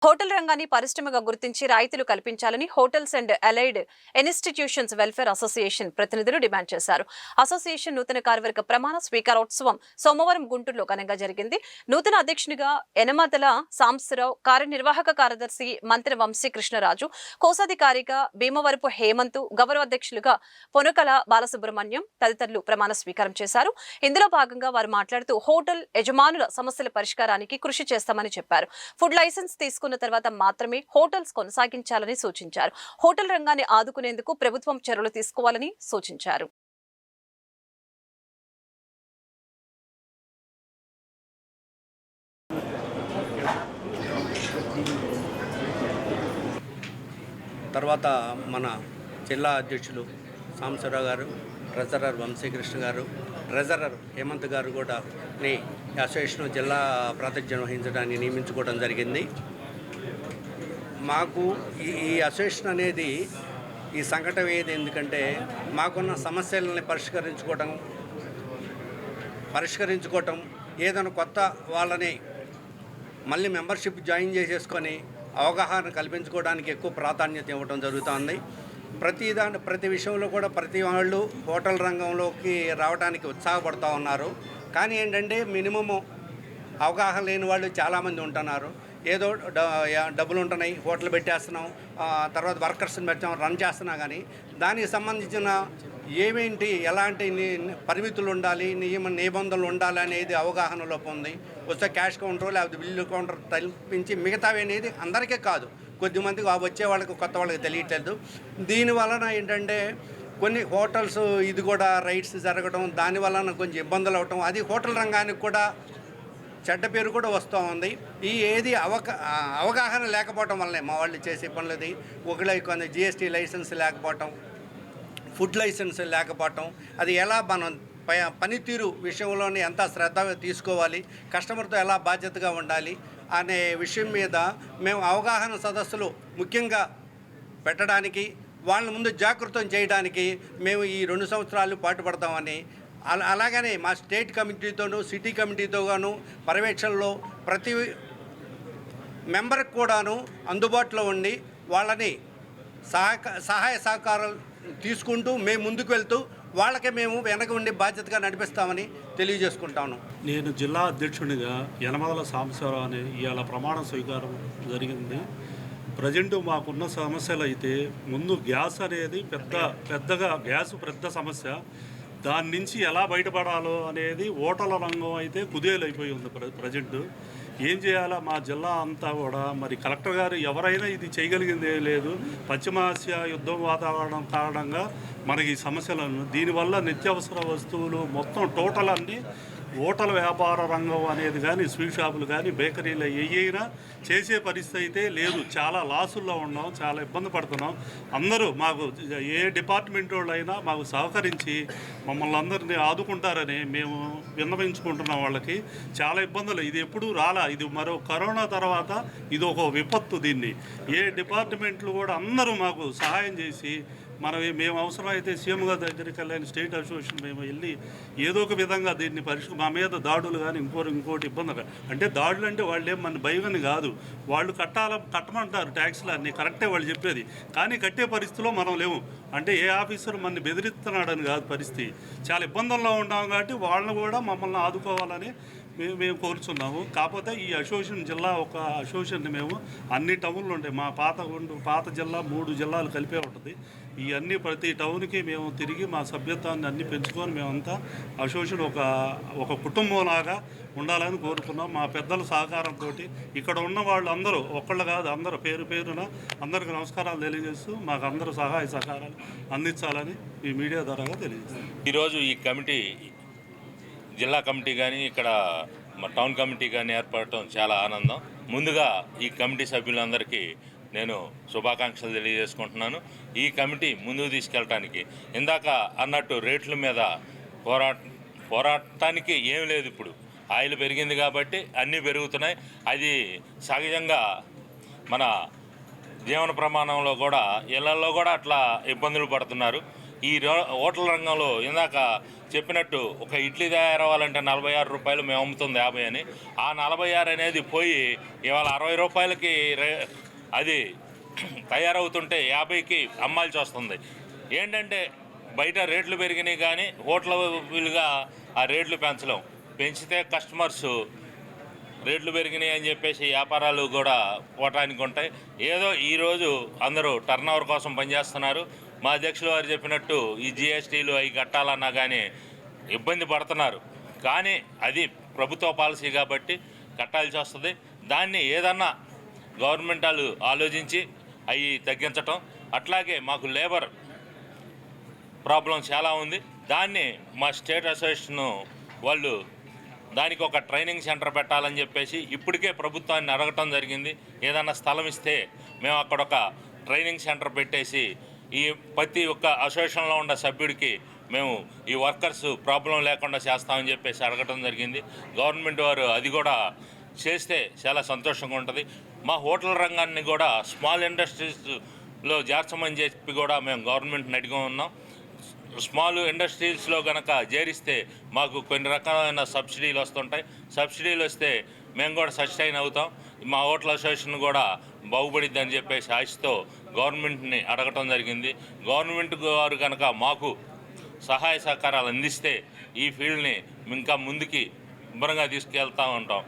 Hotel రంగాన్ని పరిశ్రమగా గుర్తించి రాయితీలు కల్పించాలని hotels and allied institutions welfare association ప్రతినిధులు డిమాండ్ చేశారు. అసోసియేషన్ నూతన కార్యవర్గ ప్రమాణ స్వీకారోత్సవం సోమవారం గుంటూరులో ఘనంగా జరిగింది. నూతన అధ్యక్షునిగా యనమదల సాంబశివరావు, కార్యనిర్వాహక కార్యదర్శి మంత్రి వంశీకృష్ణరాజు, కోశాధికారిగా భీమవరపు హేమంత్, గౌరవ అధ్యక్షులుగా పొనకల బాలసుబ్రహ్మణ్యం తదితరులు ప్రమాణ స్వీకారం చేశారు. ఇందులో భాగంగా వారు మాట్లాడుతూ హోటల్ యజమానుల సమస్యల పరిష్కారానికి కృషి చేస్తామని చెప్పారు. ఫుడ్ లైసెన్స్ తీసుకున్న తర్వాత మాత్రమే హోటల్స్ కొనసాగించాలని సూచించారు. హోటల్ రంగాన్ని ఆదుకునేందుకు ప్రభుత్వం చర్యలు తీసుకోవాలని సూచించారు. తర్వాత మన జిల్లా అధ్యక్షులు సాంబశివరావు గారు, ట్రెజరర్ వంశీకృష్ణ గారు, ట్రెజరర్ హేమంత్ గారు కూడా అసోసియేషన్ జిల్లా ప్రాతినిధ్యం వహించడానికి నియమించుకోవడం జరిగింది. మాకు ఈ అసోసియేషన్ అనేది ఈ సంఘటన ఏది ఎందుకంటే మాకున్న సమస్యలని పరిష్కరించుకోవటం ఏదైనా కొత్త వాళ్ళని మళ్ళీ మెంబర్షిప్ జాయిన్ చేసేసుకొని అవగాహన కల్పించుకోవడానికి ఎక్కువ ప్రాధాన్యత ఇవ్వడం జరుగుతుంది. ప్రతి విషయంలో కూడా ప్రతి వాళ్ళు హోటల్ రంగంలోకి రావడానికి ఉత్సాహపడుతూ ఉన్నారు. కానీ ఏంటంటే మినిమము అవగాహన లేని వాళ్ళు చాలామంది ఉంటున్నారు. ఏదో డబ్బులు ఉంటున్నాయి, హోటల్ పెట్టేస్తున్నాం, తర్వాత వర్కర్స్ని పెట్టాం, రన్ చేస్తున్నా, కానీ దానికి సంబంధించిన ఏమేంటి ఎలాంటి పరిమితులు ఉండాలి, నిబంధనలు ఉండాలి అనేది అవగాహన లోపం ఉంది. వస్తే క్యాష్ కౌంటర్ లేకపోతే బిల్లు కౌంటర్ తలపించి మిగతావి అనేది అందరికీ కాదు, కొద్దిమందికి వచ్చే వాళ్ళకి కొత్త వాళ్ళకి తెలియట్లేదు. దీనివలన ఏంటంటే కొన్ని హోటల్స్ ఇది కూడా రైట్స్ జరగడం, దానివలన కొంచెం ఇబ్బందులు అవటం, అది హోటల్ రంగానికి కూడా చెడ్డ పేరు కూడా వస్తూ ఉంది. ఈ ఏది అవగాహన లేకపోవటం వల్లనే మా వాళ్ళు చేసే పనులది ఒకళ్ళ కొన్ని జిఎస్టీ లైసెన్స్ లేకపోవటం, ఫుడ్ లైసెన్స్ లేకపోవటం, అది ఎలా మనం పనితీరు విషయంలోనే ఎంత శ్రద్ధ తీసుకోవాలి, కస్టమర్తో ఎలా బాధ్యతగా ఉండాలి అనే విషయం మీద మేము అవగాహన సదస్సులు ముఖ్యంగా పెట్టడానికి, వాళ్ళ ముందు జాగృతం చేయడానికి మేము ఈ 2 సంవత్సరాలు పాటుపడతామని, అలాగనే మా స్టేట్ కమిటీతోనూ సిటీ కమిటీతోగాను పర్యవేక్షణలో ప్రతి మెంబర్కి కూడాను అందుబాటులో ఉండి వాళ్ళని సహాయ సహకారాలు తీసుకుంటూ మేము ముందుకు వెళ్తూ వాళ్ళకే మేము వెనక ఉండి బాధ్యతగా నడిపిస్తామని తెలియజేసుకుంటాను. నేను జిల్లా అధ్యక్షునిగా యనమదల సాంబశివరావు అనే ఇవాళ ప్రమాణ స్వీకారం జరిగింది. ప్రజెంట్ మాకున్న సమస్యలు అయితే ముందు గ్యాస్ అనేది పెద్ద సమస్య. దాని నుంచి ఎలా బయటపడాలో అనేది హోటల్ రంగం అయితే కుదేలైపోయి ఉంది ప్రజెంట్. ఏం చేయాలా మా జిల్లా అంతా కూడా మరి కలెక్టర్ గారు ఎవరైనా ఇది చేయగలిగిందే లేదు. పశ్చిమాసియా యుద్ధం వాతావరణం కారణంగా మనకి సమస్యలను, దీనివల్ల నిత్యావసర వస్తువులు మొత్తం టోటల్ అన్నీ హోటల్ వ్యాపార రంగం అనేది కానీ, స్వీట్ షాపులు కానీ, బేకరీలు ఏవైనా చేసే పరిస్థితి అయితే లేదు. చాలా లాసుల్లో ఉన్నాం, చాలా ఇబ్బంది పడుతున్నాం. అందరూ మాకు ఏ డిపార్ట్మెంట్ వాళ్ళైనా మాకు సహకరించి మమ్మల్ని అందరినీ ఆదుకుంటారని మేము విన్నవించుకుంటున్నాం. వాళ్ళకి చాలా ఇబ్బందులు, ఇది ఎప్పుడూ రాలా, ఇది మరో కరోనా తర్వాత ఇది ఒక విపత్తు. దీన్ని ఏ డిపార్ట్మెంట్లు కూడా అందరూ మాకు సహాయం చేసి మేము అవసరమైతే సీఎం గారి దగ్గరికి వెళ్ళిన స్టేట్ అసోసియేషన్ మేము వెళ్ళి ఏదో ఒక విధంగా దీన్ని మా మీద దాడులు కానీ ఇంకోటి ఇబ్బంది. అంటే దాడులు అంటే వాళ్ళు ఏం మన భయమని కాదు, వాళ్ళు కట్టమంటారు ట్యాక్స్లు అన్నీ కరెక్టే వాళ్ళు చెప్పేది, కానీ కట్టే పరిస్థితిలో మనం లేవు. అంటే ఏ ఆఫీసర్ మనని బెదిరిస్తున్నాడని కాదు పరిస్థితి, చాలా ఇబ్బందుల్లో ఉన్నాం. కాబట్టి వాళ్ళని కూడా మమ్మల్ని ఆదుకోవాలని మేము కోరుచున్నాము. కాకపోతే ఈ అసోసియేషన్ జిల్లా ఒక అసోసియేషన్ మేము అన్ని టౌన్లు ఉంటాయి. మా పాత జిల్లా 3 జిల్లాలు కలిపే ఉంటుంది. ఈ అన్ని ప్రతి టౌన్కి మేము తిరిగి మా సభ్యత్వాన్ని అన్ని పెంచుకొని మేమంతా అసోసియేషన్ ఒక కుటుంబంలాగా ఉండాలని కోరుకున్నాం. మా పెద్దల సహకారంతో ఇక్కడ ఉన్న వాళ్ళు అందరూ ఒక్కళ్ళు కాదు, అందరూ పేరున అందరికీ నమస్కారాలు తెలియజేస్తూ మాకు అందరూ సహాయ సహకారాలు అందించాలని ఈ మీడియా ద్వారా తెలియజేస్తాం. ఈరోజు ఈ కమిటీ, జిల్లా కమిటీ కానీ ఇక్కడ టౌన్ కమిటీ కానీ ఏర్పడటం చాలా ఆనందం. ముందుగా ఈ కమిటీ సభ్యులందరికీ నేను శుభాకాంక్షలు తెలియజేసుకుంటున్నాను. ఈ కమిటీ ముందుకు తీసుకెళ్ళటానికి ఇందాక అన్నట్టు రేట్ల మీద పోరాటానికి ఏం లేదు. ఇప్పుడు ఆయిల్ పెరిగింది కాబట్టి అన్నీ పెరుగుతున్నాయి. అది సహజంగా మన జీవన ప్రమాణంలో కూడా ఇళ్లలో కూడా అట్లా ఇబ్బందులు పడుతున్నారు. ఈ హోటల్ రంగంలో ఇందాక చెప్పినట్టు ఒక ఇడ్లీ తయారవ్వాలంటే 46 రూపాయలు, మేము అమ్ముతుంది 50 అని. ఆ 46 అనేది పోయి ఇవాళ 60 రూపాయలకి అది తయారవుతుంటే 50కి అమ్మాల్సి వస్తుంది. ఏంటంటే బయట రేట్లు పెరిగినాయి కానీ హోటల్ వీలుగా ఆ రేట్లు పెంచలేం. పెంచితే కస్టమర్స్ రేట్లు పెరిగినాయి అని చెప్పేసి వ్యాపారాలు కూడా పోవటానికి ఉంటాయి. ఏదో ఈరోజు అందరూ టర్నోవర్ కోసం పనిచేస్తున్నారు. మా అధ్యక్షులు వారు చెప్పినట్టు ఈ జిఎస్టీలు అవి కట్టాలన్నా కానీ ఇబ్బంది పడుతున్నారు. కానీ అది ప్రభుత్వ పాలసీ కాబట్టి కట్టాల్సి వస్తుంది. దాన్ని ఏదన్నా గవర్నమెంట్ వాళ్ళు ఆలోచించి అవి తగ్గించటం. అట్లాగే మాకు లేబర్ ప్రాబ్లం చాలా ఉంది. దాన్ని మా స్టేట్ అసోసియేషన్ వాళ్ళు దానికి ఒక ట్రైనింగ్ సెంటర్ పెట్టాలని చెప్పేసి ఇప్పటికే ప్రభుత్వాన్ని అడగటం జరిగింది. ఏదన్నా స్థలం ఇస్తే మేము అక్కడ ఒక ట్రైనింగ్ సెంటర్ పెట్టేసి ఈ ప్రతి ఒక్క అసోసియేషన్లో ఉన్న సభ్యుడికి మేము ఈ వర్కర్స్ ప్రాబ్లం లేకుండా చేస్తామని చెప్పేసి అడగటం జరిగింది. గవర్నమెంట్ వారు అది కూడా చేస్తే చాలా సంతోషంగా ఉంటుంది. మా హోటల్ రంగాన్ని కూడా స్మాల్ ఇండస్ట్రీస్లో చేర్చమని చెప్పి కూడా మేము గవర్నమెంట్ని అడిగి ఉన్నాం. స్మాల్ ఇండస్ట్రీస్లో కనుక చేరిస్తే మాకు కొన్ని రకాలైన సబ్సిడీలు వస్తుంటాయి. సబ్సిడీలు వస్తే మేము కూడా సస్టైన్ అవుతాం. మా హోటల్ అసోసియేషన్ కూడా బాగుపడిద్ది అని చెప్పేసి ఆశతో గవర్నమెంట్ని అడగటం జరిగింది. గవర్నమెంట్ వారు కనుక మాకు సహాయ సహకారాలు అందిస్తే ఈ ఫీల్డ్ని ఇంకా ముందుకి శుభ్రంగా తీసుకెళ్తూ ఉంటాం.